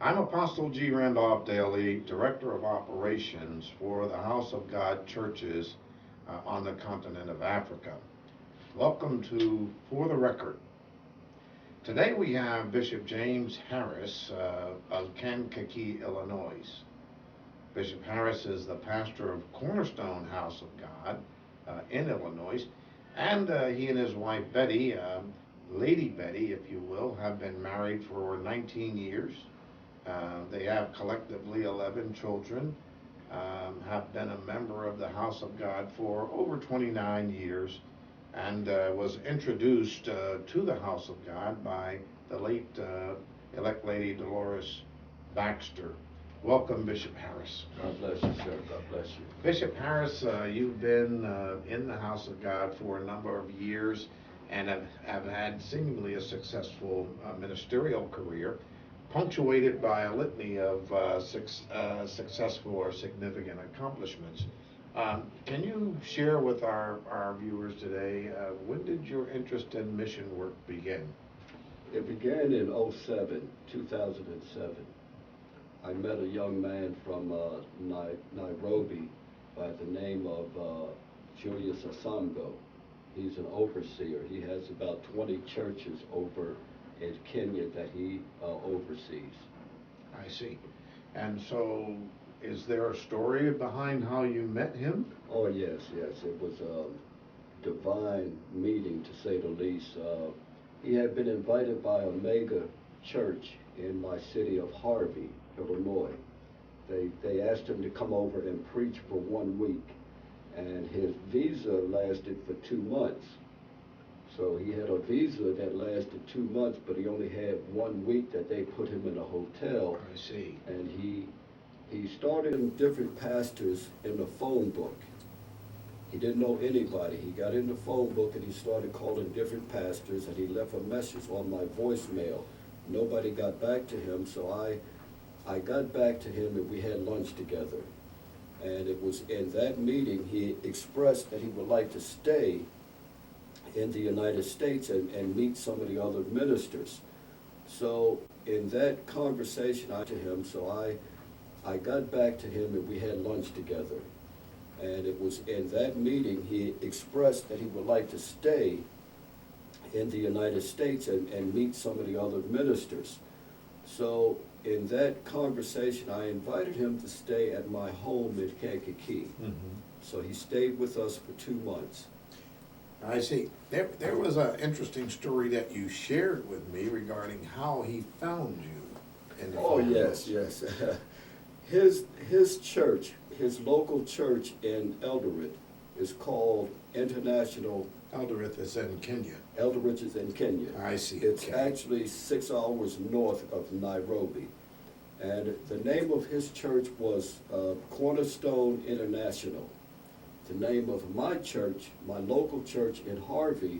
I'm Apostle G. Randolph Dailey, Director of Operations for the House of God churches on the continent of Africa. Welcome to For the Record. Today we have Bishop James Harris of Kankakee, Illinois. Bishop Harris is the pastor of Cornerstone House of God in Illinois, and he and his wife Betty, Lady Betty, if you will, have been married for 19 years. They have collectively 11 children, have been a member of the House of God for over 29 years, and was introduced to the House of God by the late elect Lady Dolores Baxter. Welcome, Bishop Harris. God bless you, sir. God bless you. Bishop Harris, you've been in the House of God for a number of years and have had seemingly a successful ministerial career, punctuated by a litany of successful or significant accomplishments. Can you share with our viewers today, when did your interest in mission work begin? It began in 2007. I met a young man from Nairobi by the name of Julius Asango. He's an overseer. He has about 20 churches over in Kenya that he oversees. I see. And so, is there a story behind how you met him? Oh, yes. It was a divine meeting, to say the least. He had been invited by a mega church in my city of Harvey, Illinois. They asked him to come over and preach for 1 week, and his visa lasted for 2 months. So he had a visa that lasted 2 months, but he only had 1 week that they put him in a hotel. I see. And he started different pastors in the phone book. He didn't know anybody. He got in the phone book and he started calling different pastors, and he left a message on my voicemail. Nobody got back to him, so I got back to him and we had lunch together. And it was in that meeting he expressed that he would like to stay in the United States and meet some of the other ministers. So in that conversation I got back to him and we had lunch together. And it was in that meeting he expressed that he would like to stay in the United States and meet some of the other ministers. So in that conversation, I invited him to stay at my home in Kankakee. Mm-hmm. So he stayed with us for 2 months. I see. There was an interesting story that you shared with me regarding how he found you in the Oh, phone yes. His church, his local church in Eldoret is called International. Eldoret is in Kenya. Eldoret is in Kenya. I see. It's Okay. actually 6 hours north of Nairobi. And the name of his church was Cornerstone International. The name of my church, my local church in Harvey,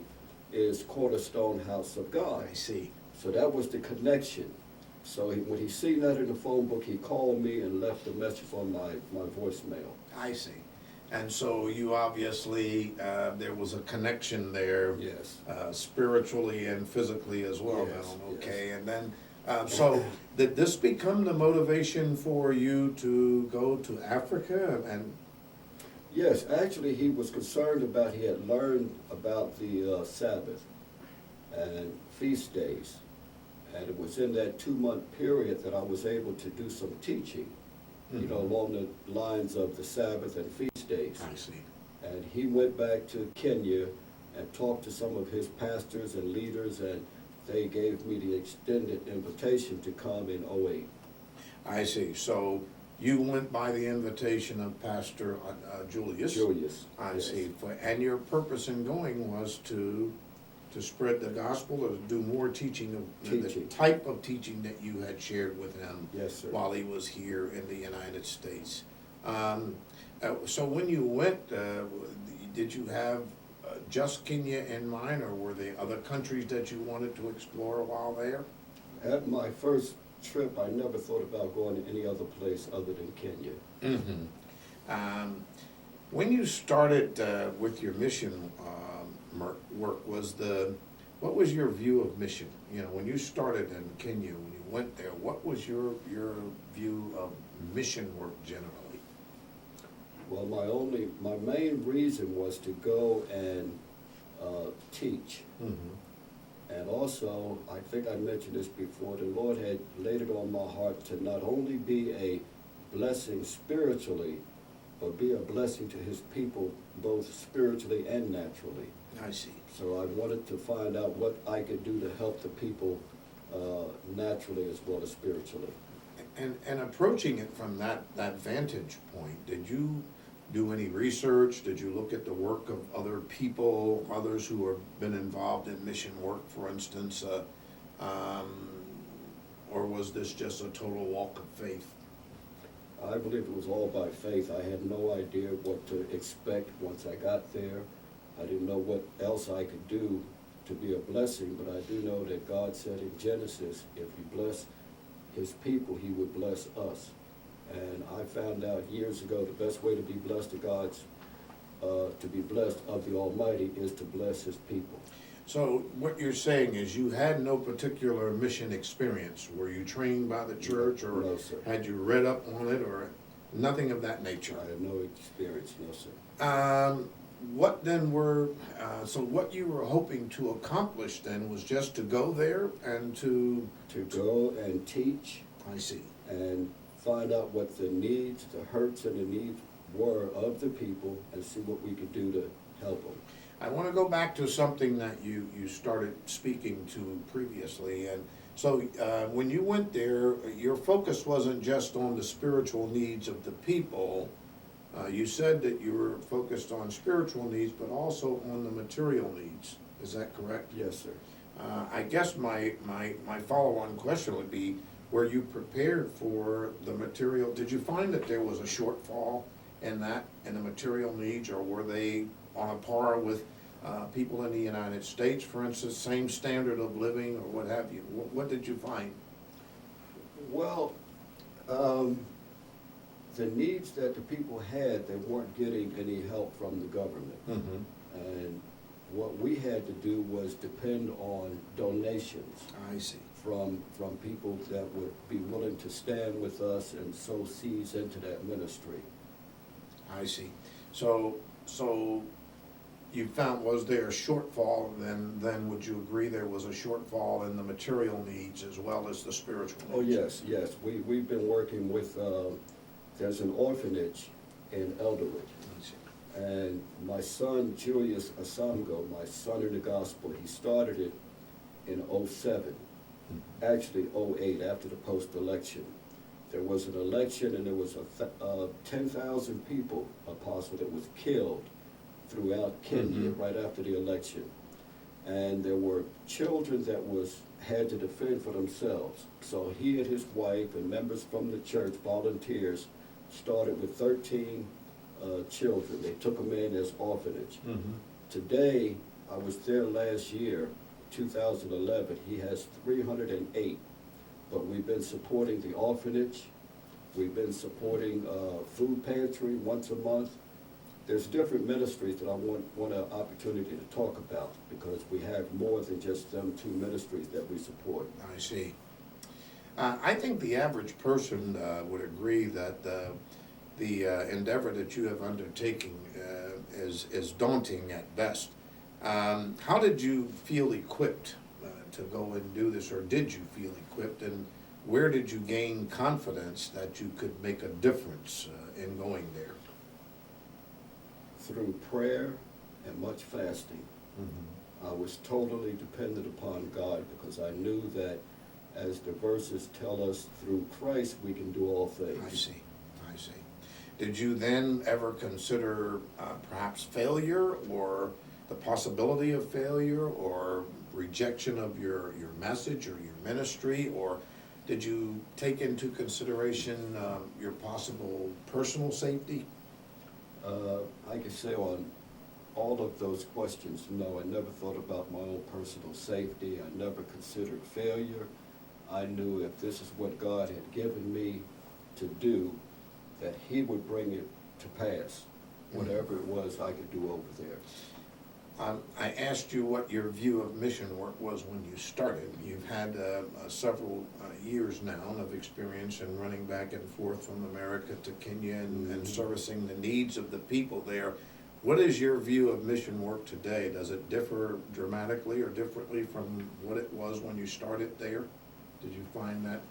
is Cornerstone House of God. I see. So that was the connection. So when he seen that in the phone book, he called me and left a message on my voicemail. I see. And so you obviously, there was a connection there. Yes. Spiritually and physically as well. Yes, Now, okay. yes. And then, so did this become the motivation for you to go to Africa? And Yes, actually he was concerned about, he had learned about the Sabbath and feast days. And it was in that 2-month period that I was able to do some teaching, you know, along the lines of the Sabbath and feast days. I see. And he went back to Kenya and talked to some of his pastors and leaders, and they gave me the extended invitation to come in '08. I see. So you went by the invitation of Pastor Julius. Julius. I Yes. see. And your purpose in going was to spread the gospel, or to do more teaching of the type of teaching that you had shared with him. Yes, sir. While he was here in the United States. So when you went, did you have just Kenya in mind, or were there other countries that you wanted to explore while there? At my first trip, I never thought about going to any other place other than Kenya. Mm-hmm. When you started with your mission work, what was your view of mission? You know, when you started in Kenya, when you went there, what was your view of mission work generally? Well, my main reason was to go and teach. And also, I think I mentioned this before, the Lord had laid it on my heart to not only be a blessing spiritually, but be a blessing to his people, both spiritually and naturally. I see. So I wanted to find out what I could do to help the people naturally as well as spiritually. And approaching it from that vantage point, did you do any research? Did you look at the work of other people, others who have been involved in mission work, for instance? Or was this just a total walk of faith? I believe it was all by faith. I had no idea what to expect once I got there. I didn't know what else I could do to be a blessing, but I do know that God said in Genesis, if we bless his people, he would bless us. And I found out years ago the best way to be blessed to be blessed of the Almighty is to bless his people. So what you're saying is you had no particular mission experience. Were you trained by the church, or No, sir. had you read up on it, or nothing of that nature? I had no experience, no, sir. What then were, so what you were hoping to accomplish then was just to go there and to go and teach. I see. And find out what the needs, the hurts and the needs were of the people, and see what we could do to help them. I want to go back to something that you started speaking to previously. And so when you went there, your focus wasn't just on the spiritual needs of the people. You said that you were focused on spiritual needs, but also on the material needs. Is that correct? Yes, sir. I guess my follow-on question would be, were you prepared for the material? Did you find that there was a shortfall in the material needs, or were they on a par with people in the United States, for instance, same standard of living, or what have you? What did you find? Well, the needs that the people had, they weren't getting any help from the government. And what we had to do was depend on donations. I see. From people that would be willing to stand with us and sow seeds into that ministry. I see. So you found, was there a shortfall, then would you agree there was a shortfall in the material needs as well as the spiritual needs? Oh, yes. We've been working with, there's an orphanage in Elderwood. And my son, Julius Asango, my son in the gospel, he started it in 07. Actually 08, after the post-election. There was an election, and there was 10,000 people, apostle, that was killed throughout Kenya right after the election. And there were children that had to defend for themselves. So he and his wife and members from the church, volunteers, started with 13 children. They took them in as orphanage. Today, I was there last year, 2011, he has 308, but we've been supporting the orphanage, we've been supporting food pantry once a month. There's different ministries that I want an opportunity to talk about, because we have more than just them two ministries that we support. I see. I think the average person would agree that the endeavor that you have undertaken is daunting at best. How did you feel equipped to go and do this, or did you feel equipped, and where did you gain confidence that you could make a difference in going there? Through prayer and much fasting. I was totally dependent upon God, because I knew that, as the verses tell us, through Christ we can do all things. I see. Did you then ever consider perhaps failure, or the possibility of failure, or rejection of your message or your ministry, or did you take into consideration your possible personal safety? I can say on all of those questions, no, I never thought about my own personal safety. I never considered failure. I knew if this is what God had given me to do, that he would bring it to pass, whatever it was I could do over there. I asked you what your view of mission work was when you started. You've had several years now of experience in running back and forth from America to Kenya and servicing the needs of the people there. What is your view of mission work today? Does it differ dramatically or differently from what it was when you started there? Did you find that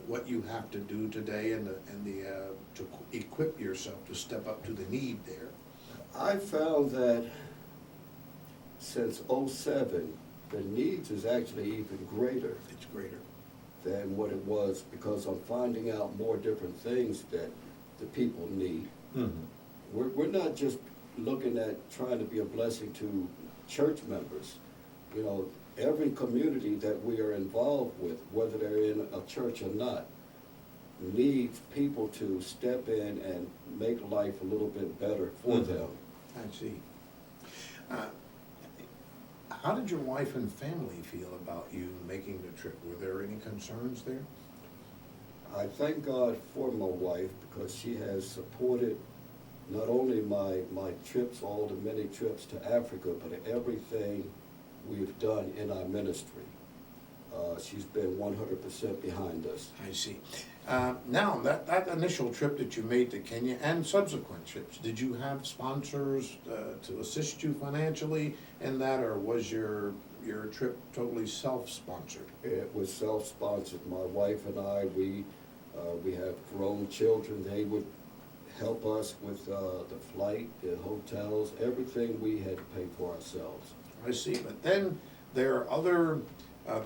what you have to do today and to equip yourself to step up to the need there? I found that since '07, the needs is actually even greater It's greater. than what it was, because I'm finding out more different things that the people need. We're not just looking at trying to be a blessing to church members. You know, every community that we are involved with, whether they're in a church or not, needs people to step in and make life a little bit better for them. I see. How did your wife and family feel about you making the trip? Were there any concerns there? I thank God for my wife, because she has supported not only my trips, all the many trips to Africa, but everything we've done in our ministry. She's been 100% behind us. I see. Now, that initial trip that you made to Kenya and subsequent trips, did you have sponsors to assist you financially in that, or was your trip totally self-sponsored? It was self-sponsored. My wife and I, we have grown children. They would help us with the flight, the hotels, everything we had to pay for ourselves. I see, but then there are other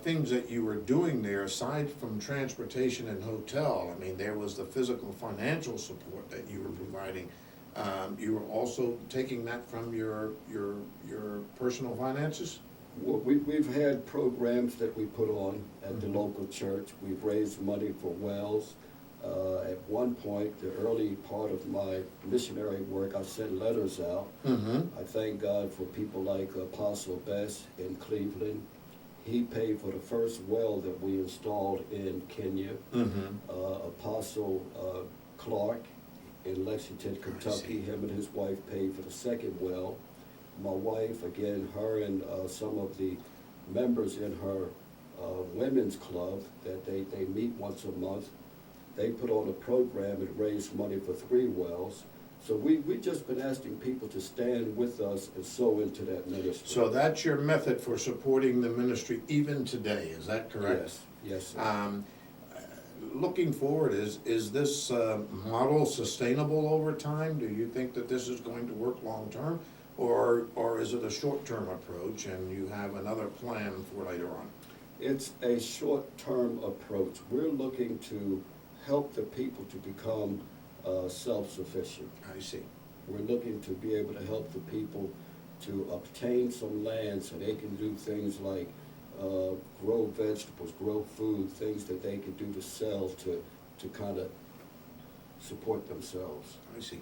things that you were doing there aside from transportation and hotel. I mean, there was the physical financial support that you were providing. You were also taking that from your personal finances? Well, we've had programs that we put on at the local church. We've raised money for wells. At one point, the early part of my missionary work, I sent letters out. I thank God for people like Apostle Bess in Cleveland. He paid for the first well that we installed in Kenya. Apostle Clark in Lexington, Kentucky, him and his wife paid for the second well. My wife, again, her and some of the members in her women's club that they meet once a month, they put on a program and raised money for 3 wells. So we just been asking people to stand with us and sow into that ministry. So that's your method for supporting the ministry even today, is that correct? Yes, yes, sir. Looking forward, is this model sustainable over time? Do you think that this is going to work long-term? Or is it a short-term approach and you have another plan for later on? It's a short-term approach. We're looking to help the people to become self-sufficient. I see. We're looking to be able to help the people to obtain some land so they can do things like grow vegetables, grow food, things that they can do to sell to kind of support themselves. I see.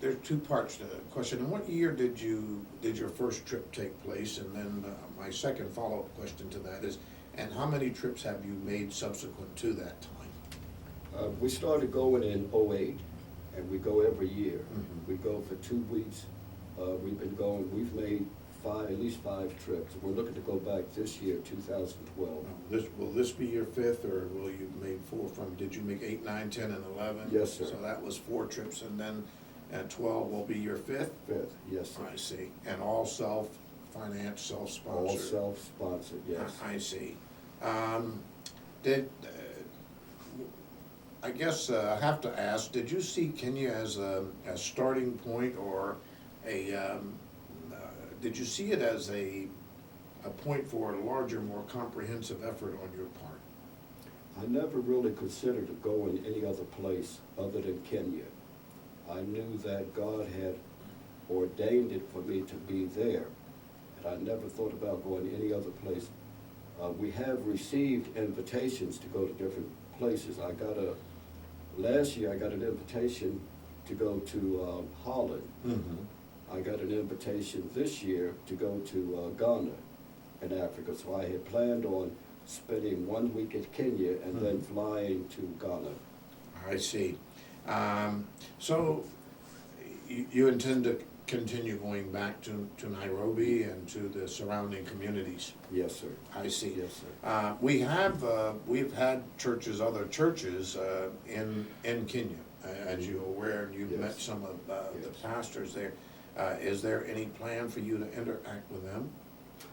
There's 2 parts to the question. In what year did your first trip take place? And then my second follow-up question to that is, and how many trips have you made subsequent to that time? We started going in '08, and we go every year. We go for 2 weeks. We've been going, we've made at least 5 trips. We're looking to go back this year, 2012. Will this be your 5th, or will you make 4 from, did you make 8, 9, 10, and 11? Yes, sir. So that was 4 trips, and then 12 will be your 5th? 5th, yes, sir. I see. And all self-financed, self-sponsored? All self-sponsored, yes. I see. I guess I have to ask, did you see Kenya as a starting point, or did you see it as a point for a larger, more comprehensive effort on your part? I never really considered going any other place other than Kenya. I knew that God had ordained it for me to be there, and I never thought about going any other place. We have received invitations to go to different places. Last year I got an invitation to go to Holland. I got an invitation this year to go to Ghana in Africa. So I had planned on spending 1 week in Kenya and then flying to Ghana. I see. So you intend to continue going back to Nairobi and to the surrounding communities. Yes, sir. I see. Yes, sir. We've had churches, other churches in Kenya, as you're aware, and you've Yes. met some of the Yes. pastors there. Is there any plan for you to interact with them?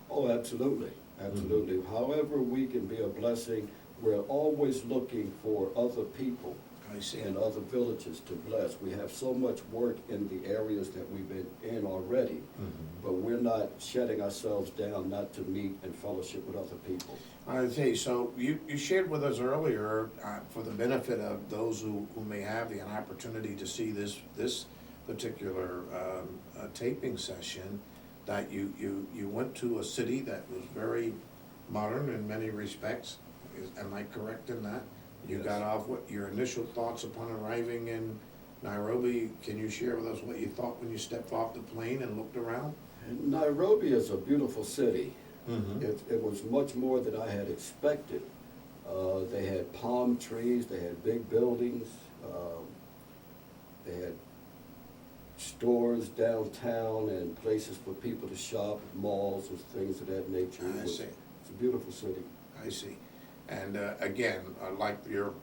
Oh, absolutely, absolutely. However we can be a blessing, we're always looking for other people I see. and other villages to bless. We have so much work in the areas that we've been in already, but we're not shutting ourselves down not to meet and fellowship with other people. I see. So you shared with us earlier, for the benefit of those who may have the opportunity to see this particular taping session, that you went to a city that was very modern in many respects. Am I correct in that? You Yes. got off, what your initial thoughts upon arriving in Nairobi? Can you share with us what you thought when you stepped off the plane and looked around? And Nairobi is a beautiful city. Mm-hmm. It was much more than I had expected. They had palm trees, they had big buildings, they had stores downtown and places for people to shop, malls and things of that nature. I see. It's a beautiful city. I see. And again, like your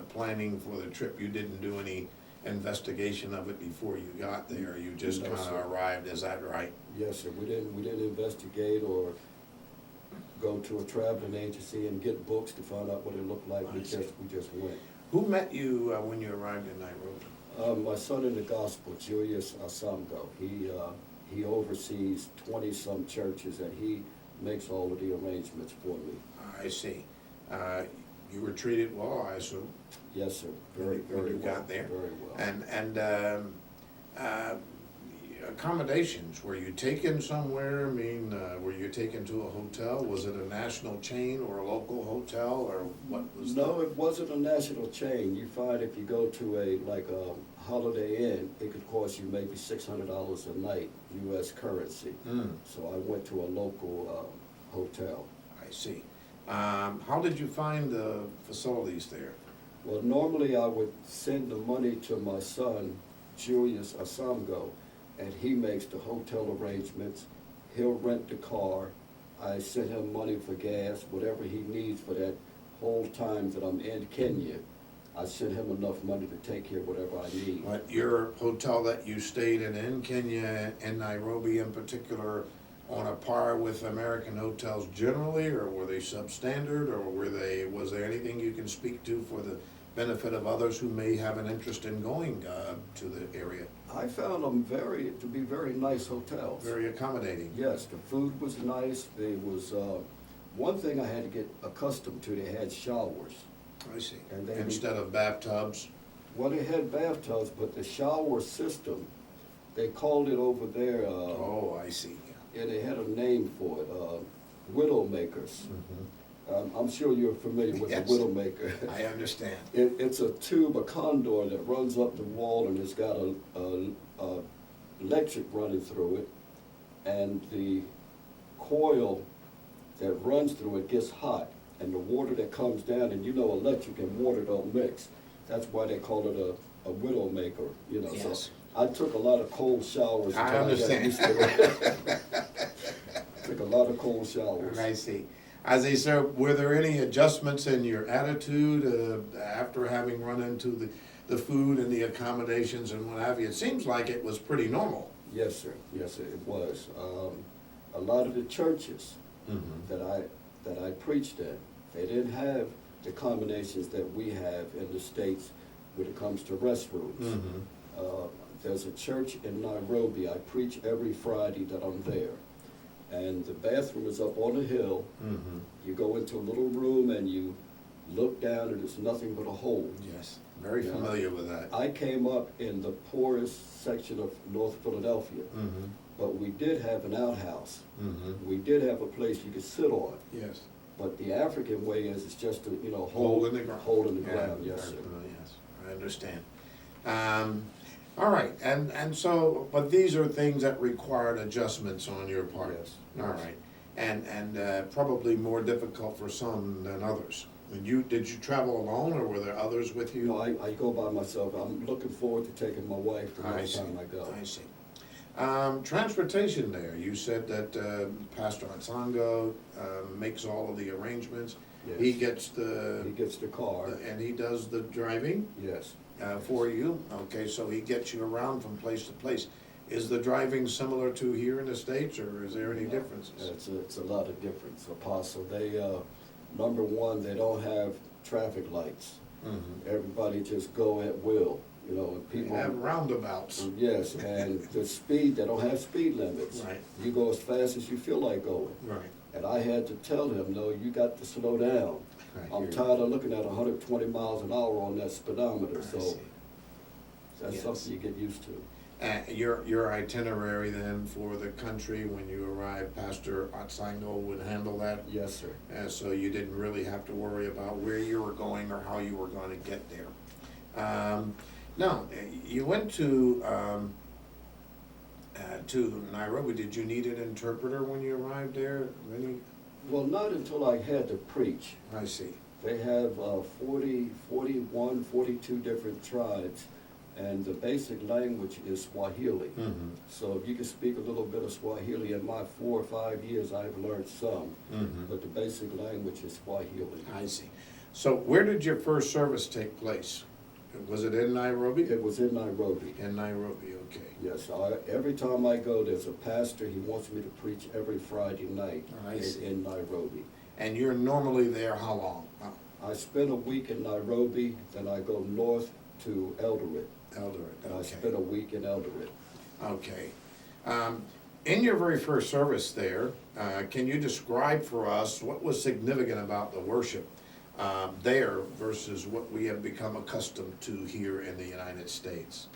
planning for the trip, you didn't do any investigation of it before you got there. You just No, kind sir. of arrived. Is that right? Yes, sir. We didn't investigate or go to a traveling agency and get books to find out what it looked like. I We see. just went. Who met you when you arrived in Nairobi? My son in the gospel, Julius Asamgo, he oversees 20-some churches, and he makes all of the arrangements for me. I see. You were treated well, I assume. Yes, sir. Very, When very you well. got there. Very well. And accommodations, were you taken somewhere? I mean, were you taken to a hotel? Was it a national chain or a local hotel, or what was? No, it wasn't a national chain. You find if you go to a Holiday Inn, it could cost you maybe $600 a night, U.S. currency. So I went to a local hotel. I see. How did you find the facilities there? Well, normally I would send the money to my son, Julius Asamgo, and he makes the hotel arrangements. He'll rent the car. I send him money for gas, whatever he needs for that whole time that I'm in Kenya. I send him enough money to take care of whatever I need. But your hotel that you stayed in Kenya and Nairobi in particular, on a par with American hotels generally, or were they substandard, or was there anything you can speak to for the benefit of others who may have an interest in going to the area? I found them to be very nice hotels. Very accommodating. Yes, the food was nice. There was one thing I had to get accustomed to. They had showers. I see. And they- Instead of bathtubs? Well, they had bathtubs, but the shower system, they called it over there. Oh, I see. Yeah, they had a name for it. Widowmakers. I'm sure you're familiar with Yes. the Widowmaker. I understand. It's a tube, a condor that runs up the wall, and it's got a electric running through it, and the coil that runs through it gets hot, and the water that comes down, and electric and water don't mix. That's why they call it a Widowmaker, Yes. So I took a lot of cold showers. I until got understand. used to it. Took a lot of cold showers. I see. I see, sir, were there any adjustments in your attitude after having run into the food and the accommodations and what have you? It seems like it was pretty normal. Yes, sir. Yes, sir. It was. A lot of the churches that I preached in, they didn't have the combinations that we have in the States when it comes to restrooms. There's a church in Nairobi. I preach every Friday that I'm there. And the bathroom is up on a hill. You go into a little room and you look down and it's nothing but a hole. Yes, very familiar with that. I came up in the poorest section of North Philadelphia, but we did have an outhouse. We did have a place you could sit on. Yes. But the African way is it's just a Hole in the ground. Hole in the Yeah, ground, yes, sir. yes, I understand. All right, and so, but these are things that required adjustments on your part. Yes. All right, and probably more difficult for some than others. Did you travel alone, or were there others with you? I go by myself. I'm looking forward to taking my wife the I next see. time I go. I see. Transportation there, you said that Pastor Atsango makes all of the arrangements. Yes. He gets the, He gets the car. and he does the driving Yes. for you? Okay, so he gets you around from place to place. Is the driving similar to here in the States, or is there any differences? It's a lot of difference, Apostle. They, number one, they don't have traffic lights. Mhm. Everybody just go at will, you know, and They people. have roundabouts. Yes, and the speed, they don't have speed limits. Right. You go as fast as you feel like going. Right. And I had to tell him, no, you got to slow down. I I'm hear you. tired of looking at 120 miles an hour on that speedometer, I so see. that's Yes. something you get used to. Your itinerary then for the country, when you arrived, Pastor Atsango would handle that? Yes, sir. So you didn't really have to worry about where you were going or how you were going to get there. Now, you went to Nairobi. Did you need an interpreter when you arrived there? Well, not until I had to preach. I see. They have 41, 42 different tribes, and the basic language is Swahili. Mm-hmm. So if you can speak a little bit of Swahili, in my 4 or 5 years, I've learned some, Mm-hmm. but the basic language is Swahili. I see. So where did your first service take place? Was it in Nairobi? It was in Nairobi. In Nairobi, okay. Yes, every time I go, there's a pastor, he wants me to preach every Friday night I see. in Nairobi. And you're normally there how long? I spend a week in Nairobi, then I go north to Eldoret. Eldoret, And I okay. spent a week in Eldoret. Okay. In your very first service there, can you describe for us what was significant about the worship there versus what we have become accustomed to here in the United States?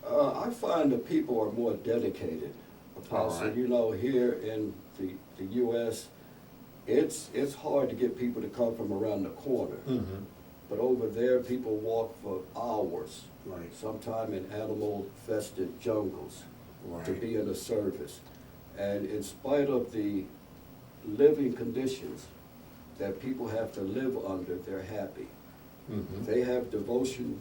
I find that people are more dedicated. Apostle, All right. you know, here in the U.S., it's hard to get people to come from around the corner. Mm-hmm. But over there, people walk for hours, Right. sometime in animal-infested jungles, to Right. be in a service. And in spite of the living conditions that people have to live under, they're happy. Mm-hmm. They have devotion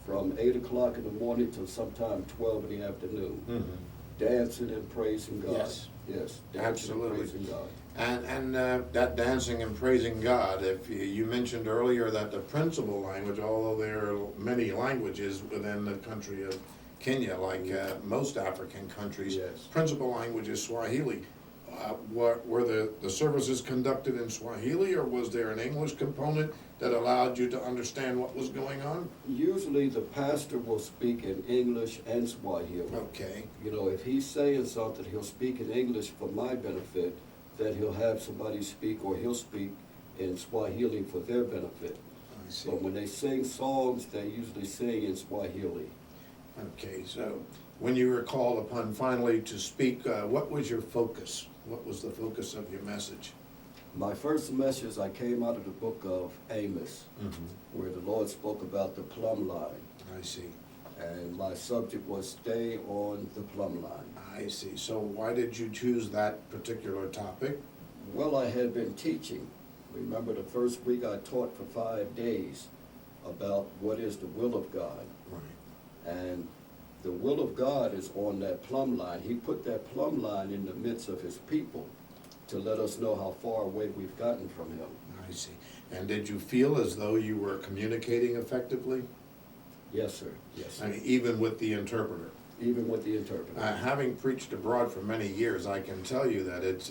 from 8 o'clock in the morning till sometime 12 in the afternoon, Mm-hmm. dancing and praising God. Yes. Yes, dancing Absolutely. and praising God. And that dancing and praising God, if you mentioned earlier that the principal language, although there are many languages within the country of Kenya, like most African countries, Yes. principal language is Swahili. Were the services conducted in Swahili, or was there an English component that allowed you to understand what was going on? Usually the pastor will speak in English and Swahili. Okay, You know, if he's saying something, he'll speak in English for my benefit, then he'll have somebody speak, or he'll speak in Swahili for their benefit. I see. But when they sing songs, they usually sing in Swahili. Okay, so when you were called upon finally to speak, what was your focus? What was the focus of your message? My first message, I came out of the book of Amos, Mm-hmm. where the Lord spoke about the plumb line. I see. And my subject was stay on the plumb line. I see. So why did you choose that particular topic? Well, I had been teaching. Remember, the first week I taught for 5 days about what is the will of God. Right. And the will of God is on that plumb line. He put that plumb line in the midst of his people to let us know how far away we've gotten from him. I see. And did you feel as though you were communicating effectively? Yes, sir. Yes, I sir. mean, even with the interpreter? Even with the interpreter. Having preached abroad for many years, I can tell you that it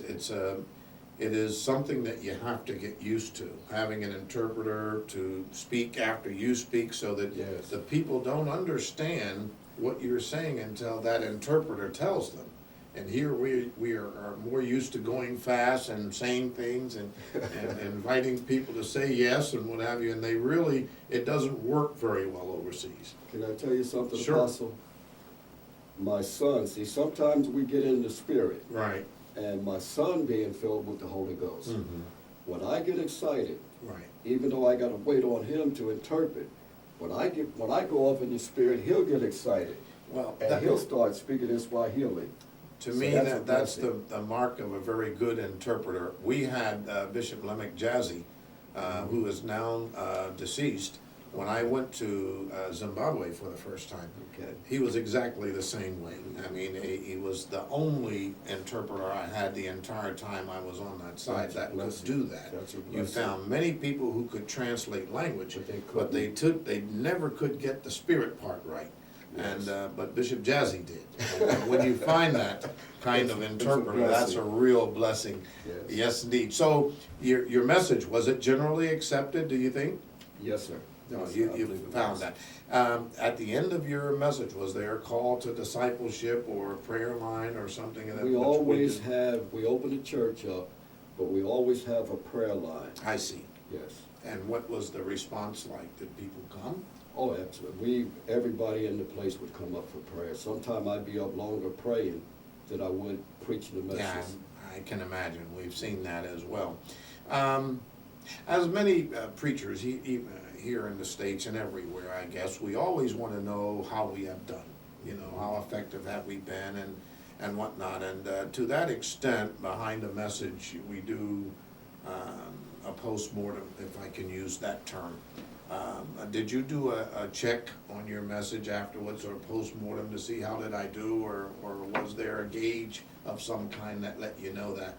is something that you have to get used to, having an interpreter to speak after you speak, so that Yes. the people don't understand what you're saying until that interpreter tells them. And here we are more used to going fast and saying things and inviting people to say yes and what have you, and it doesn't work very well overseas. Can I tell you something, Sure. Apostle? My son, see, sometimes we get in the spirit, Right. and my son being filled with the Holy Ghost. Mm-hmm. When I get excited, Right. even though I gotta wait on him to interpret, when I go off in the spirit, he'll get excited, Well, and he'll start speaking in Swahili. to So me, that's a that's blessing. the mark of a very good interpreter. We had Bishop Lemek Jazzy, who is now deceased, When I went to Zimbabwe for the first time, Okay. he was exactly the same way. I mean, he was the only interpreter I had the entire time I was on that side That's a that could blessing. do that. That's a You blessing. found many people who could translate language, But they they never could get the spirit part right. Yes. And but Bishop Jazzy did. And when you find that kind of It's a interpreter, that's a blessing. real blessing. Yes. Yes, indeed. So your message, was it generally accepted, do you think? Yes, sir. No, Yes, sir. I you believe it found was. that. At the end of your message, was there a call to discipleship or a prayer line or something of that? We which always did? have, we open the church up, but we always have a prayer line. I see. Yes. And what was the response like? Did people come? Oh, absolutely. Everybody in the place would come up for prayer. Sometime I'd be up longer praying than I would preaching the message. Yeah, I can imagine. We've seen that as well. As many preachers here in the States and everywhere, I guess, we always want to know how we have done. You know, how effective have we been and whatnot. And to that extent, behind a message, we do a postmortem, if I can use that term. Did you do a check on your message afterwards or a postmortem to see how did I do, or was there a gauge of some kind that let you know that?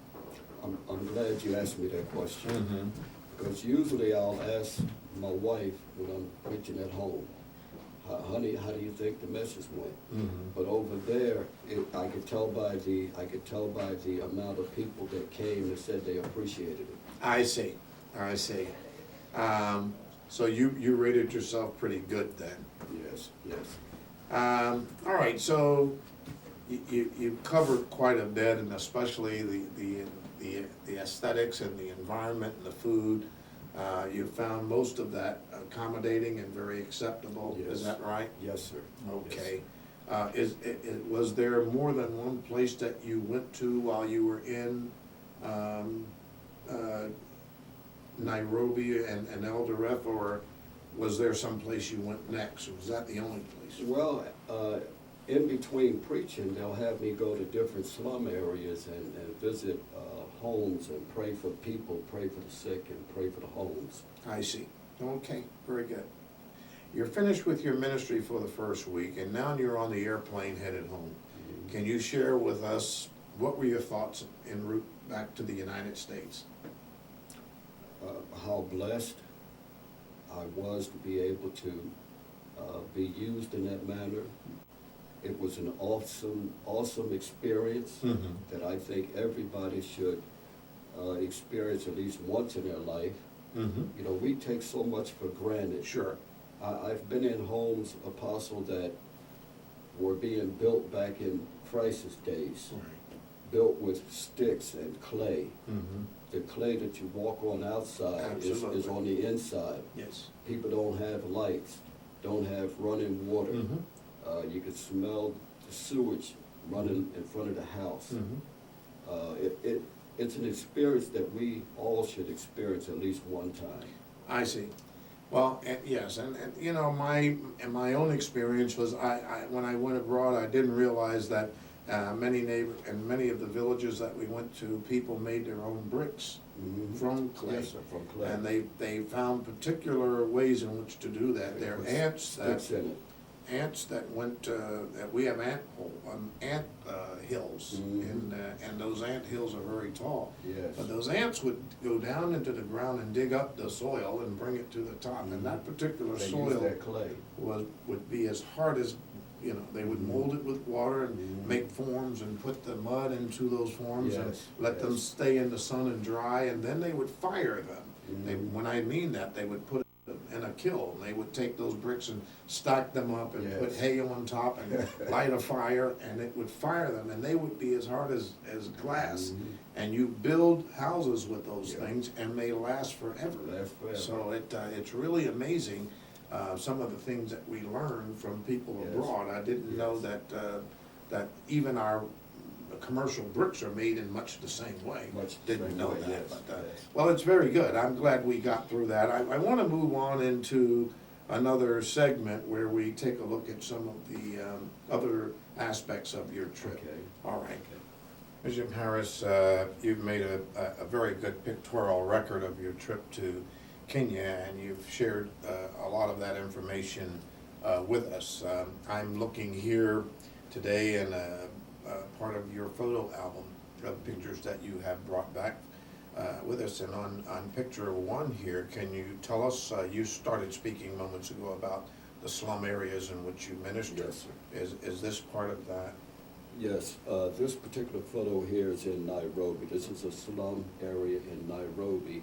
I'm glad you asked me that question. Mm-hmm. Because usually I'll ask my wife when I'm preaching at home, honey, how do you think the message went? Mm-hmm. But over there, I could tell by the amount of people that came that said they appreciated it. I see. So you rated yourself pretty good then. Yes, yes. All right, so you've covered quite a bit, and especially the aesthetics and the environment and the food. You found most of that accommodating and very acceptable. Yes. Is that right? Yes, sir. Okay. Was there more than one place that you went to while you were in Nairobi and Eldoret, or was there some place you went next, or was that the only place? Well, in between preaching, they'll have me go to different slum areas and visit homes and pray for people, pray for the sick, and pray for the homes. I see. Okay, very good. You're finished with your ministry for the first week, and now you're on the airplane headed home. Can you share with us, what were your thoughts en route back to the United States? How blessed I was to be able to be used in that manner. It was an awesome experience Mm-hmm. that I think everybody should experience at least once in their life. Mm-hmm. You know, we take so much for granted. Sure. I've been in homes, Apostle, that were being built back in Christ's days, Right. built with sticks and clay. Mm-hmm. The clay that you walk on outside is Absolutely. on the inside. Yes. People don't have lights, don't have running water. Mm-hmm. You can smell the sewage running in front of the house. Mm-hmm. It's an experience that we all should experience at least one time. I see. Well, yes, and you know, my own experience was when I went abroad, I didn't realize that many of the villages that we went to, people made their own bricks from clay. Yes, sir, from clay. And they found particular ways in which to do that. There are Put ants that sticks in it. went that we have ant hills, Mhm. and those ant hills are very tall. Yes. But those ants would go down into the ground and dig up the soil and bring it to the top. And that particular They use soil that clay. would be as hard as, you know, they would mold it with water and Mhm. make forms and put the mud into those forms and Yes, let them yes. stay in the sun and dry, and then they would fire them. Mhm. When I mean that, they would put it in a kiln. They would take those bricks and stack them up and put Yes. hay on top and light a fire, and it would fire them, and they would be as hard as glass. Mhm. And you build houses with those Yeah. things, and they last forever. Last forever. So it's really amazing, some of the things that we learn from people Yes. abroad. I didn't know Yes. that even our commercial bricks are made in much the same way. Much the Didn't same know way, that, yes, but, yes. well, it's very good. I'm glad we got through that. I want to move on into another segment where we take a look at some of the other aspects of your trip. Okay. All right. Jim Harris, you've made a very good pictorial record of your trip to Kenya, and you've shared a lot of that information with us. I'm looking here today in part of your photo album of pictures that you have brought back with us, and on picture 1 here, can you tell us, you started speaking moments ago about the slum areas in which you minister. Yes, sir. Is this part of that? Yes, this particular photo here is in Nairobi. This is a slum area in Nairobi.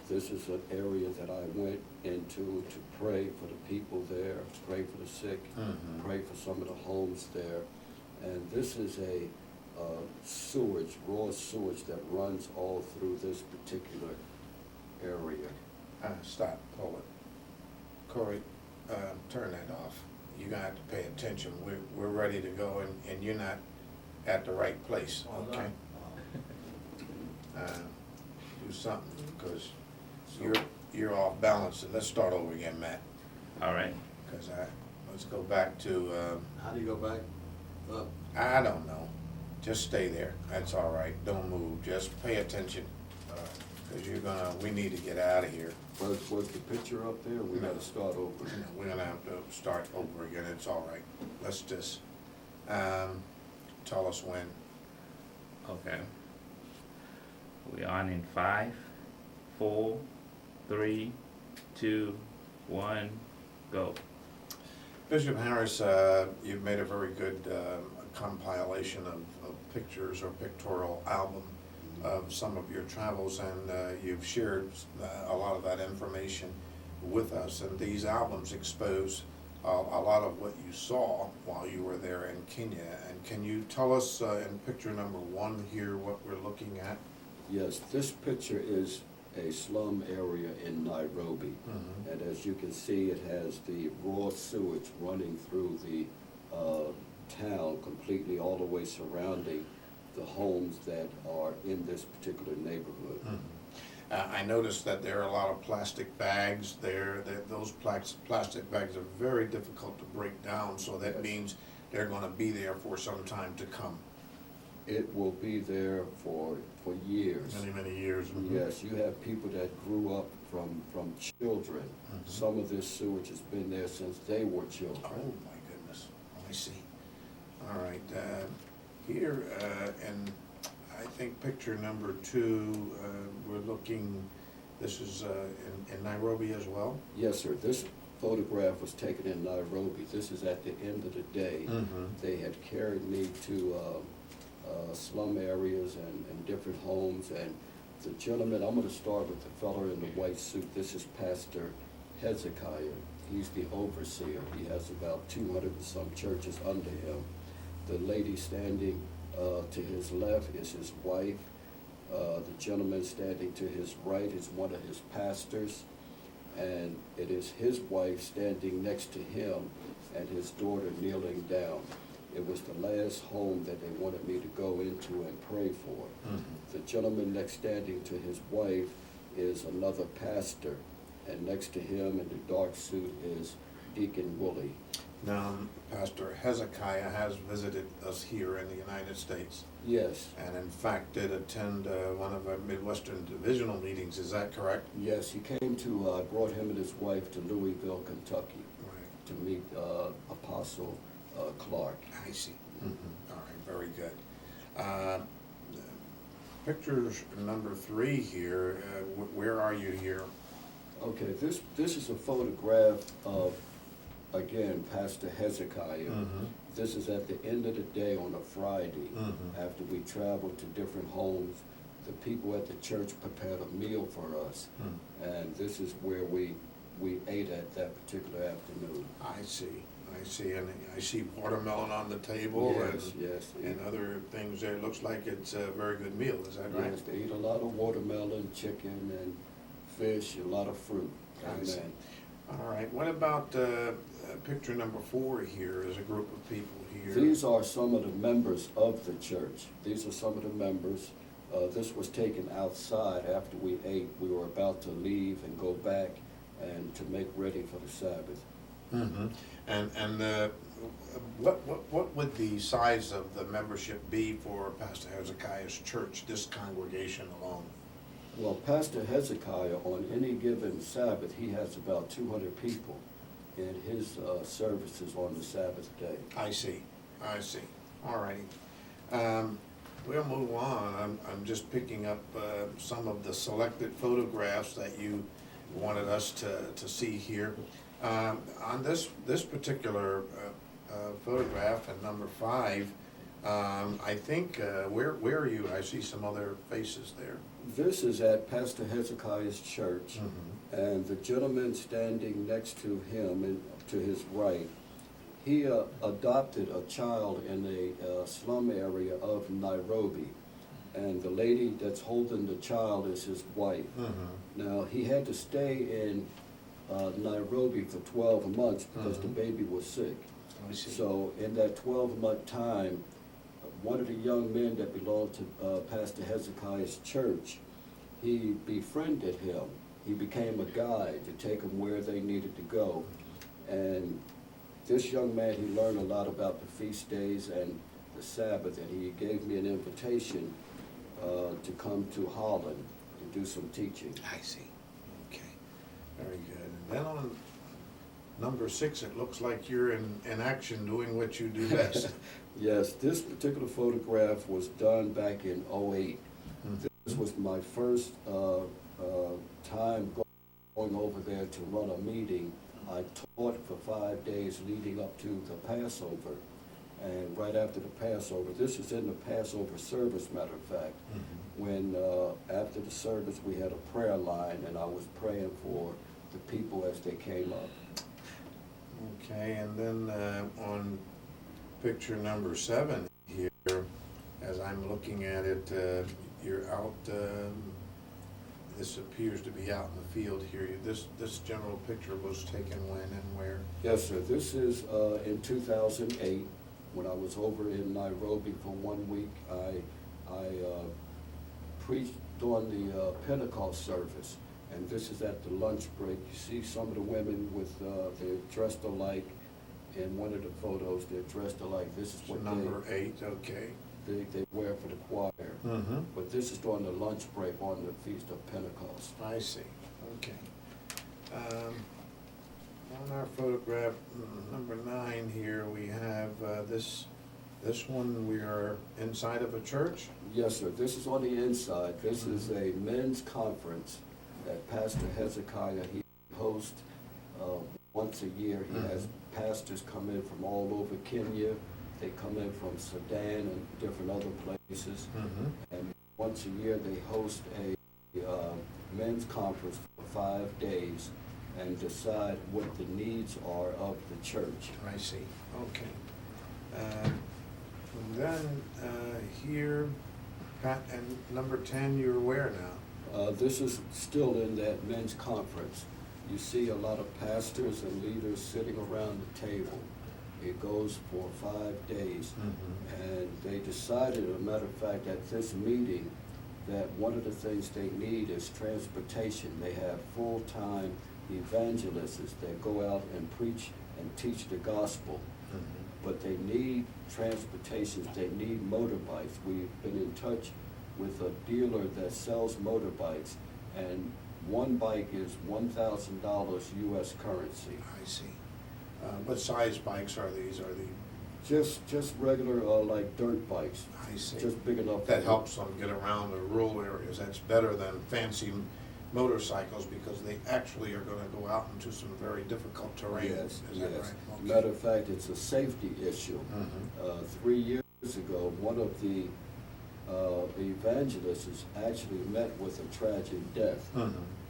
This is an area that I went into to pray for the people there, pray for the sick, pray for some of the homes there. And this is a sewage, raw sewage that runs all through this particular area. Stop, hold it. Corey, turn that off. You're gonna have to pay attention. We're ready to go, and you're not at the right place, okay? Do something, because you're off balance. And let's start over again, Matt. All right. Because let's go back to, How do you go back up? I don't know. Just stay there. That's all right. Don't move. Just pay attention. Because we need to get out of here. Was the picture up there? We gotta start over. We're gonna have to start over again. It's all right. Let's just, tell us when. Okay. We on in 5, 4, 3, 2, 1, go. Bishop Harris, you've made a very good compilation of pictures or pictorial album of some of your travels, and you've shared a lot of that information with us. And these albums expose a lot of what you saw while you were there in Kenya. And can you tell us in picture number 1 here what we're looking at? Yes, this picture is a slum area in Nairobi. And as you can see, it has the raw sewage running through the town completely, all the way surrounding the homes that are in this particular neighborhood. I noticed that there are a lot of plastic bags there. Those plastic bags are very difficult to break down, so that Yes. means they're gonna be there for some time to come. It will be there for years. Many, many years. Yes, you have people that grew up from children. Some of this sewage has been there since they were Oh, children. my goodness. I see. All right. Here, and I think picture number 2, we're looking, this is in Nairobi as well? Yes, sir. This photograph was taken in Nairobi. This is at the end of the day. They had carried me to slum areas and different homes. And the gentleman, I'm going to start with the fellow in the white suit. This is Pastor Hezekiah. He's the overseer. He has about 200 and some churches under him. The lady standing to his left is his wife. The gentleman standing to his right is one of his pastors. And it is his wife standing next to him and his daughter kneeling down. It was the last home that they wanted me to go into and pray for. The gentleman next standing to his wife is another pastor, and next to him in the dark suit is Deacon Willie. Now, Pastor Hezekiah has visited us here in the United States, Yes, and in fact did attend one of our Midwestern divisional meetings. Is that correct? yes, he came to, I brought him and his wife to Louisville, Kentucky Right. to meet Apostle Clark. I see. All right, very good. Pictures number 3 here, where are you here? Okay, this is a photograph of, again, Pastor Hezekiah. This is at the end of the day on a Friday, after we traveled to different homes. The people at the church prepared a meal for us, and this is where we ate at that particular afternoon. I see, and I see watermelon on the table Yes. and other things there. It looks like it's a very good meal, is that right? Yes, they eat a lot of watermelon, chicken, and fish, a lot of fruit. I see. Amen. All right, what about picture number 4 here is a group of people here? These are some of the members of the church. These are some of the members. This was taken outside after we ate. We were about to leave and go back and to make ready for the Sabbath. And what would the size of the membership be for Pastor Hezekiah's church, this congregation alone? Well, Pastor Hezekiah, on any given Sabbath, he has about 200 people in his services on the Sabbath day. I see. All righty. We'll move on. I'm just picking up some of the selected photographs that you wanted us to see here. On this particular photograph at number 5, I think, where are you? I see some other faces there. This is at Pastor Hezekiah's church, and the gentleman standing next to him and to his right, he adopted a child in a slum area of Nairobi, and the lady that's holding the child is his wife. Now, he had to stay in Nairobi for 12 months because the baby was sick. I see. So in that 12-month time, one of the young men that belonged to Pastor Hezekiah's church, he befriended him. He became a guide to take them where they needed to go. And this young man, he learned a lot about the feast days and the Sabbath, and he gave me an invitation to come to Holland to do some teaching. I see. Okay. Very good. And then on number 6, it looks like you're in action doing what you do best. Yes, this particular photograph was done back in '08. This was my first time going over there to run a meeting. I taught for 5 days leading up to the Passover. And right after the Passover, this is in the Passover service, matter of fact, when after the service we had a prayer line and I was praying for the people as they came up. Okay, and then on picture number 7 here, as I'm looking at it, you're out, this appears to be out in the field here. This general picture was taken when and where? Yes, sir. This is in 2008, when I was over in Nairobi for 1 week. I preached on the Pentecost service, and this is at the lunch break. You see some of the women with, they're dressed alike. In one of the photos, they're dressed alike. This is what number 8, okay. They wear for the choir. But this is during the lunch break on the Feast of Pentecost. I see, okay. On our photograph, number 9 here, we have this one, we are inside of a church? Yes, sir. This is on the inside. This is a men's conference that Pastor Hezekiah, he hosts once a year. He has pastors come in from all over Kenya. They come in from Sudan and different other places. And once a year they host a men's conference for 5 days and decide what the needs are of the church. I see, okay. And then here, Pat, and number 10, you're where now? This is still in that men's conference. You see a lot of pastors and leaders sitting around the table. It goes for 5 days. And they decided, as a matter of fact, at this meeting, that one of the things they need is transportation. They have full-time evangelists that go out and preach and teach the gospel. But they need transportation, they need motorbikes. We've been in touch with a dealer that sells motorbikes, and one bike is $1,000 US currency. I see. What size bikes are these? Are they? Just regular like dirt bikes. I see. Just big enough. That helps them get around the rural areas. That's better than fancy motorcycles because they actually are going to go out into some very difficult terrain. Yes, Is that yes. right? Okay. Matter of fact, it's a safety issue. 3 years ago, one of the evangelists actually met with a tragic death.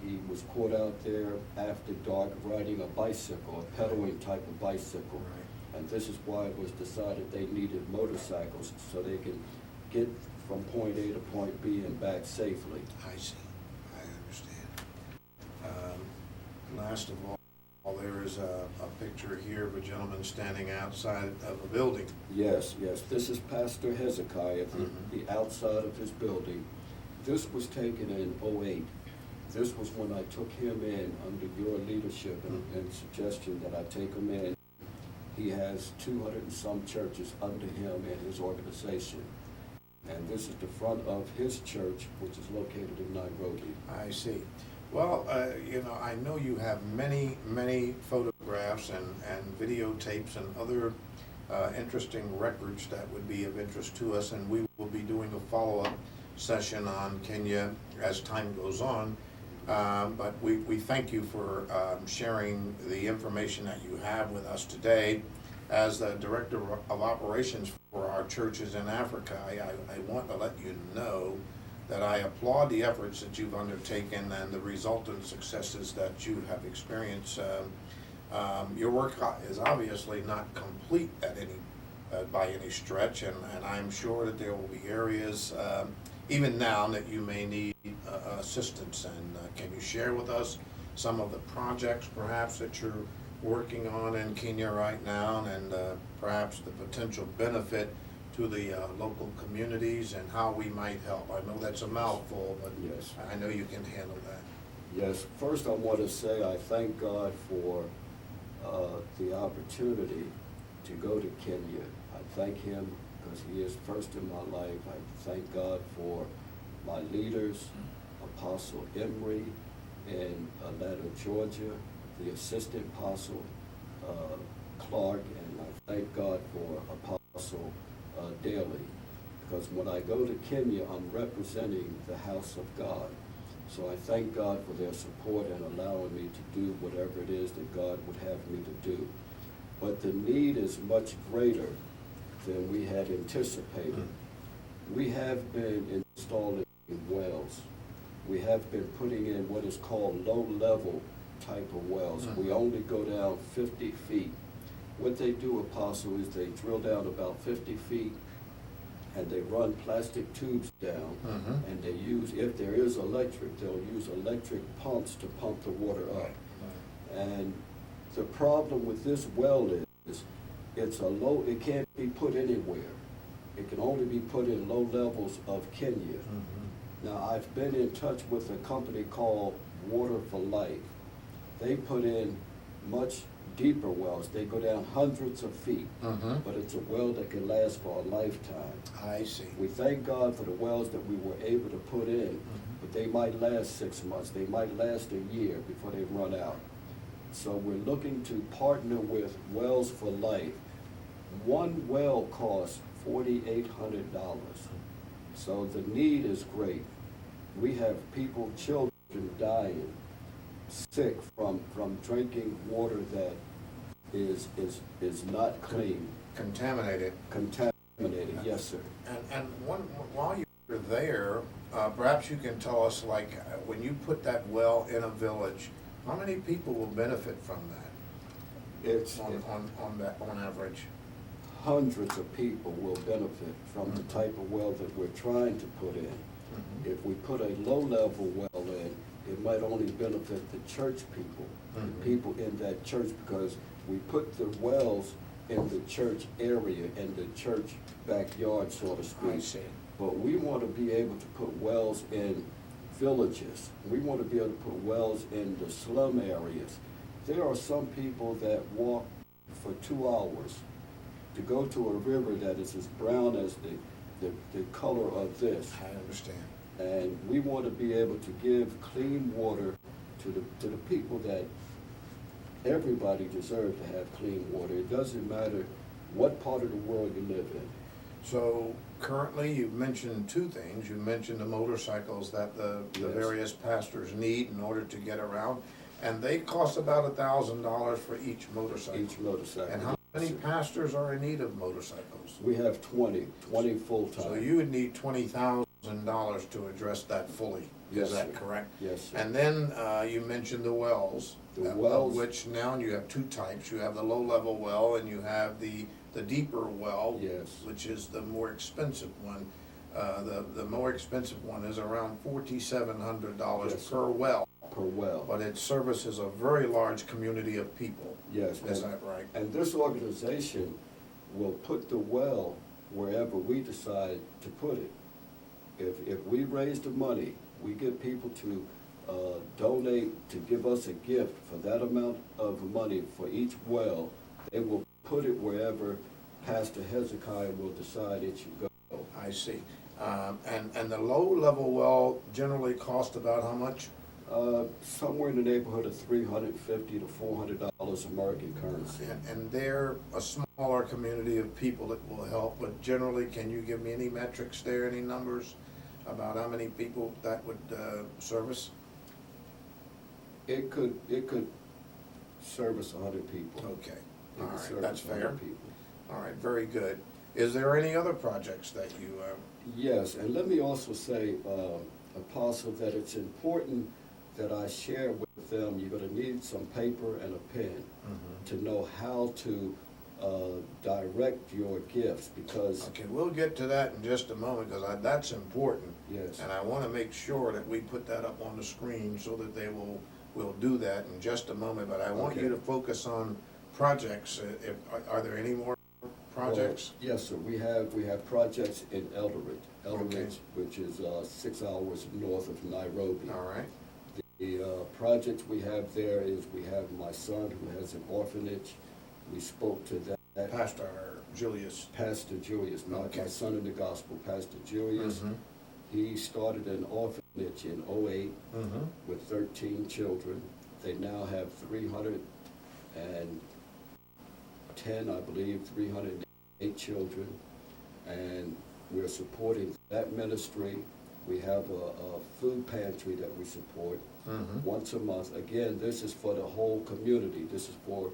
He was caught out there after dark riding a bicycle, a pedaling type of bicycle. And this is why it was decided they needed motorcycles so they can get from point A to point B and back safely. I see. I understand. Last of all, there is a picture here of a gentleman standing outside of a building. Yes, yes. This is Pastor Hezekiah, the outside of his building. This was taken in '08. This was when I took him in under your leadership and suggestion that I take him in. He has 200 and some churches under him and his organization. And this is the front of his church, which is located in Nairobi. I see. Well, I know you have many, many photographs and videotapes and other interesting records that would be of interest to us, and we will be doing a follow-up session on Kenya as time goes on. But we thank you for sharing the information that you have with us today. As the Director of Operations for our churches in Africa, I want to let you know that I applaud the efforts that you've undertaken and the resultant successes that you have experienced. Your work is obviously not complete at by any stretch, and I'm sure that there will be areas even now that you may need assistance. And can you share with us some of the projects perhaps that you're working on in Kenya right now, and perhaps the potential benefit to the local communities and how we might help? I know that's a mouthful, but Yes. I know you can handle that. Yes, first I want to say I thank God for the opportunity to go to Kenya. I thank Him because He is first in my life. I thank God for my leaders, Apostle Emery in Atlanta, Georgia, the assistant apostle Clark, and I thank God for Apostle Dailey, because when I go to Kenya, I'm representing the house of God. So I thank God for their support and allowing me to do whatever it is that God would have me to do. But the need is much greater than we had anticipated. We have been installing wells. We have been putting in what is called low-level type of wells. We only go down 50 feet. What they do, Apostle, is they drill down about 50 feet and they run plastic tubes down, and they use, if there is electric, they'll use electric pumps to pump the water up. And the problem with this well is it can't be put anywhere. It can only be put in low levels of Kenya. Now, I've been in touch with a company called Water for Life. They put in much deeper wells. They go down hundreds of feet, but it's a well that can last for a lifetime. I see. We thank God for the wells that we were able to put in, but they might last 6 months. They might last a year before they run out. So we're looking to partner with Wells for Life. One well costs $4,800. So the need is great. We have people, children dying, sick from drinking water that is not clean. Contaminated. Contaminated, yes, sir. And while you're there, perhaps you can tell us, like, when you put that well in a village, how many people will benefit from that? It's on average. Hundreds of people will benefit from the type of well that we're trying to put in. If we put a low-level well in, it might only benefit the church people, the people in that church, because we put the wells in the church area, in the church backyard, so to speak. I see. But we want to be able to put wells in villages. We want to be able to put wells in the slum areas. There are some people that walk for 2 hours to go to a river that is as brown as the color of this. I understand. And we want to be able to give clean water to the people that everybody deserves to have clean water. It doesn't matter what part of the world you live in. So currently, you've mentioned two things. You mentioned the motorcycles that the Yes. various pastors need in order to get around, and they cost about $1,000 for each motorcycle. Each motorcycle. And how many pastors are in need of motorcycles? We have 20 full-time. So you would need $20,000 to address that fully. Yes, Is that sir. correct? Yes, sir. And then you mentioned the wells. The of wells. which now you have two types. You have the low-level well and you have the deeper well. Yes. Which is the more expensive one. The more expensive one is around $4,700 Yes, per well. Per well. But it services a very large community of people. Yes. Is that right? And this organization will put the well wherever we decide to put it. If we raise the money, we get people to donate, to give us a gift for that amount of money for each well, they will put it wherever Pastor Hezekiah will decide it should go. I see. And the low-level well generally cost about how much? Somewhere in the neighborhood of $350 to $400 American currency. And they're a smaller community of people that will help, but generally, can you give me any metrics there, any numbers about how many people that would service? It could service 100 people. Okay, It all could right, service that's 100 fair. people. All right, very good. Is there any other projects that you, Yes, and let me also say, Apostle, that it's important that I share with them. You're going to need some paper and a pen to know how to direct your gifts, because okay, we'll get to that in just a moment, because that's important. yes, And I want to make sure that we put that up on the screen so that we'll do that in just a moment. But I want you Okay. to focus on projects. Are there any more projects? Well, yes, sir. We have projects in Eldoret, Okay. which is 6 hours north of Nairobi. All right. The project we have there is, we have my son who has an orphanage. We spoke to that. Pastor Julius. Pastor Julius, not Okay. my son in the gospel, Pastor Julius. Mhm. He started an orphanage in '08 Mhm. with 13 children. They now have 310, I believe, 308 children. And we're supporting that ministry. We have a food pantry that we support Mhm. once a month. Again, this is for the whole community. This is for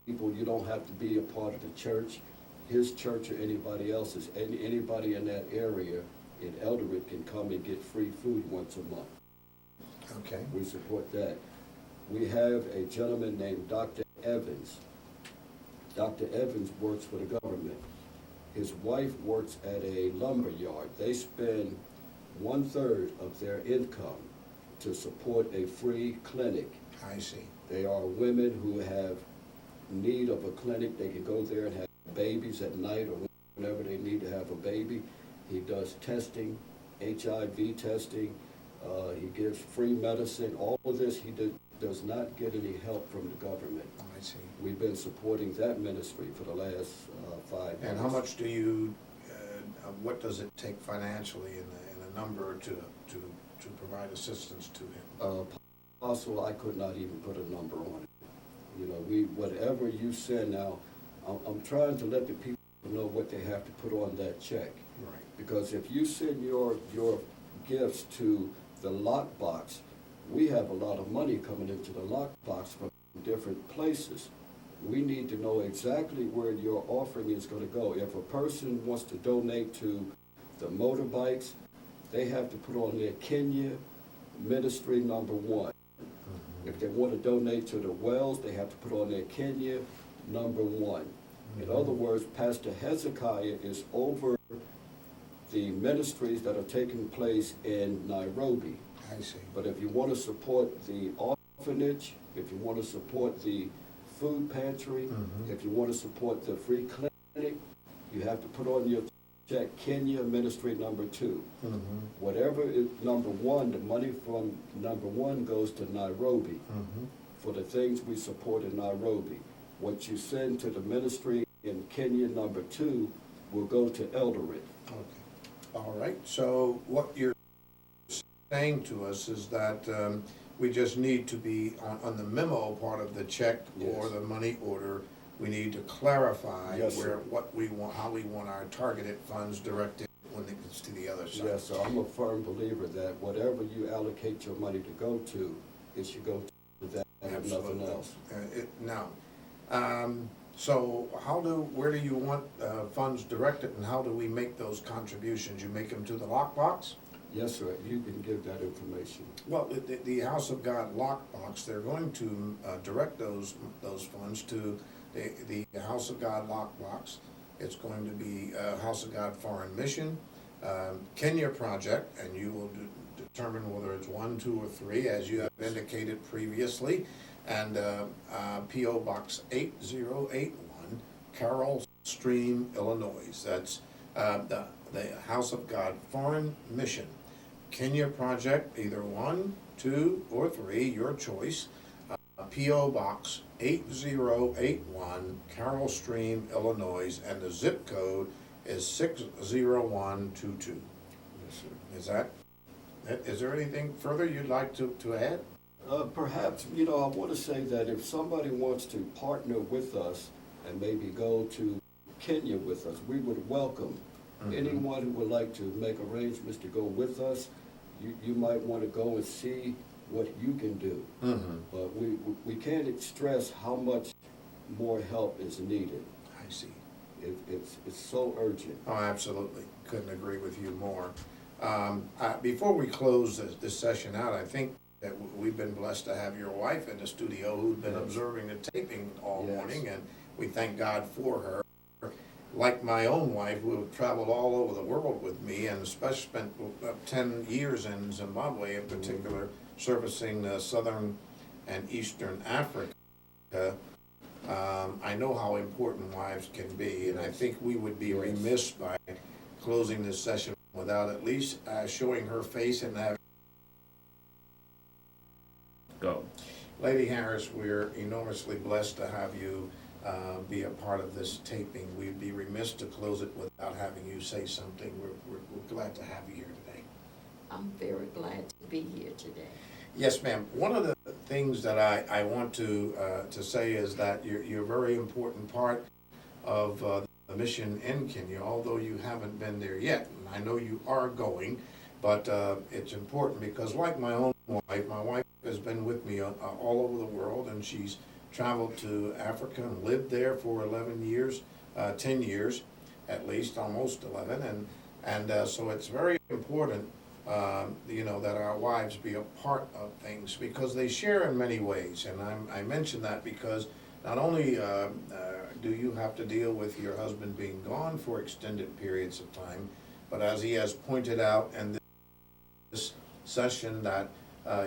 people. You don't have to be a part of the church, his church or anybody else's. Anybody in that area in Eldoret can come and get free food once a month. Okay. We support that. We have a gentleman named Dr. Evans. Dr. Evans works for the government. His wife works at a lumber yard. They spend 1/3 of their income to support a free clinic. I see. They are women who have need of a clinic. They can go there and have babies at night or whenever they need to have a baby. He does testing, HIV testing. He gives free medicine. All of this, he does not get any help from the government. I see. We've been supporting that ministry for the last 5 years. And how much do you, what does it take financially in a number to provide assistance to him? Apostle, I could not even put a number on it. You know, whatever you send now, I'm trying to let the people know what they have to put on that check. Right. Because if you send your gifts to the lockbox, we have a lot of money coming into the lockbox from different places. We need to know exactly where your offering is going to go. If a person wants to donate to the motorbikes, they have to put on their Kenya ministry number 1. If they want to donate to the wells, they have to put on their Kenya number 1. In other words, Pastor Hezekiah is over the ministries that are taking place in Nairobi. I see. But if you want to support the orphanage, if you want to support the food pantry, if you want to support the free clinic, you have to put on your check Kenya ministry number 2. Whatever is number 1, the money from number 1 goes to Nairobi for the things we support in Nairobi. What you send to the ministry in Kenya number 2 will go to Eldoret. Okay. All right. So what you're saying to us is that we just need to be on the memo part of the check or Yes. the money order. We need to clarify Yes, sir. what we want, how we want our targeted funds directed when it gets to the other side. Yes, so I'm a firm believer that whatever you allocate your money to go to, it should go to that and nothing Absolutely. else. Now, so where do you want funds directed, and how do we make those contributions? You make them to the lockbox? Yes, sir, you can give that information. Well, the House of God lockbox, they're going to direct those funds to the House of God lockbox. It's going to be House of God Foreign Mission, Kenya Project, and you will determine whether it's 1, 2, or 3, as you have indicated previously, and P.O. Box 8081, Carroll Stream, Illinois. That's the House of God Foreign Mission. Kenya Project, either 1, 2, or 3, your choice. P.O. Box 8081, Carroll Stream, Illinois, and the zip code is 60122. Is there anything further you'd like to add? Perhaps, I want to say that if somebody wants to partner with us and maybe go to Kenya with us, we would welcome anyone who would like to make arrangements to go with us. You might want to go and see what you can do. But we can't stress how much more help is needed. I see. It's so urgent. Oh, absolutely. Couldn't agree with you more. Before we close this session out, I think that we've been blessed to have your wife in the studio who's been observing the taping all morning, and we thank God for her. Like my own wife, who have traveled all over the world with me, and especially spent 10 years in Zimbabwe in particular, servicing Southern and Eastern Africa. I know how important wives can be, and I think we would be remiss by closing this session without at least showing her face and having. Go. Lady Harris, we're enormously blessed to have you be a part of this taping. We'd be remiss to close it without having you say something. We're glad to have you here today. I'm very glad to be here today. Yes, ma'am. One of the things that I want to say is that you're a very important part of the mission in Kenya, although you haven't been there yet. And I know you are going, but it's important because, like my own wife, my wife has been with me all over the world, and she's traveled to Africa and lived there for 11 years, 10 years at least, almost 11, and so it's very important, that our wives be a part of things because they share in many ways, and I mention that because not only do you have to deal with your husband being gone for extended periods of time, but as he has pointed out in this session that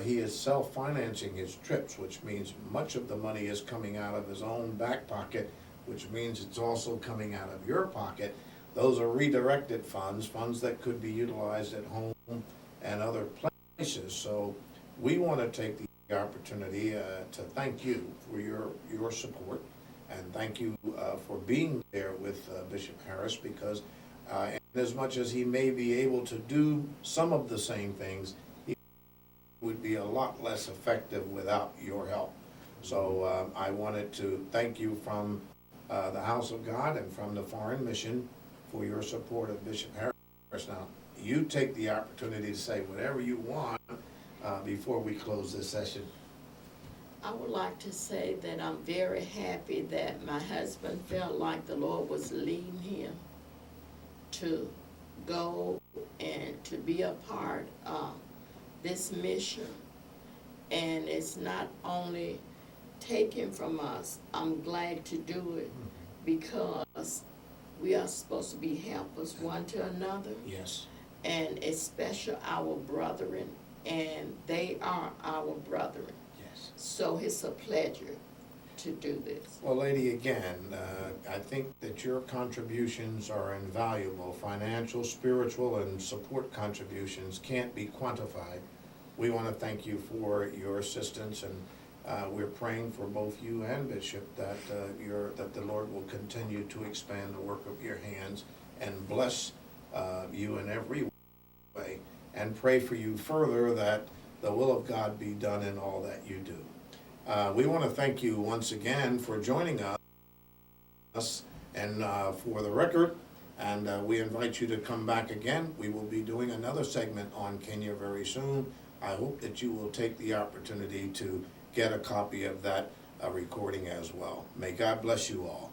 he is self-financing his trips, which means much of the money is coming out of his own back pocket, which means it's also coming out of your pocket. Those are redirected funds that could be utilized at home and other places. So we want to take the opportunity to thank you for your support, and thank you for being there with Bishop Harris, because as much as he may be able to do some of the same things, would be a lot less effective without your help. So I wanted to thank you from the House of God and from the Foreign Mission for your support of Bishop Harris. Now, you take the opportunity to say whatever you want before we close this session. I would like to say that I'm very happy that my husband felt like the Lord was leading him to go and to be a part of this mission. And it's not only taken from us, I'm glad to do it because we are supposed to be helpers one to another. Yes. And especially our brethren, and they are our brethren. Yes. So it's a pleasure to do this. Well, lady, again, I think that your contributions are invaluable. Financial, spiritual, and support contributions can't be quantified. We want to thank you for your assistance, and we're praying for both you and Bishop that that the Lord will continue to expand the work of your hands and bless you in every way, and pray for you further that the will of God be done in all that you do. We want to thank you once again for joining us and for the record, and we invite you to come back again. We will be doing another segment on Kenya very soon. I hope that you will take the opportunity to get a copy of that recording as well. May God bless you all.